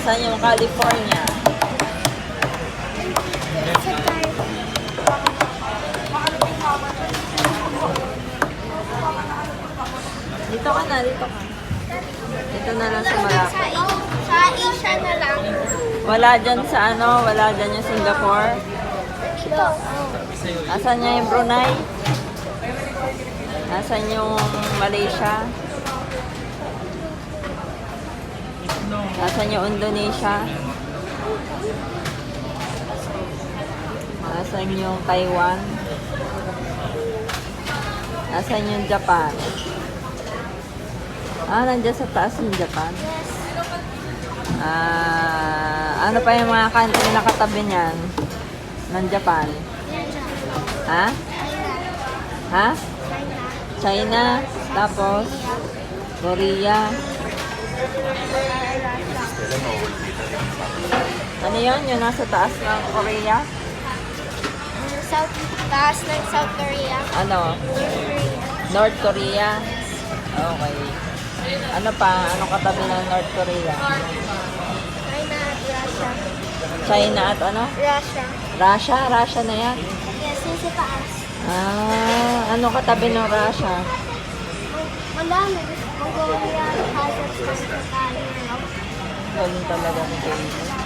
Asan yung California? Dito ka na, dito ka. Dito na lang sa malapit. Sa Asia na lang. Wala dyan sa ano, wala dyan yung Singapore. Dito. Asan niya yung Brunei? Asan yung Malaysia? Asan yung Indonesia? Asan yung Taiwan? Asan yung Japan? Nandiyan sa taas yung Japan. Yes. Ano pa yung mga country na katabi niyan? Ng Japan? Ha? Ha? China. Tapos? Korea. Ano yun? Yung nasa taas ng Korea? Taas ng South Korea. Ano? North Korea. Okay. Ano pa? Anong katabi ng North Korea? China at Russia. China at ano? Russia. Russia? Russia na yan. Yes, yung sa taas. Ano katabi ng Russia? Madami. Mongolia, Kazakhstan, Thailand. Galing talaga ni Katie.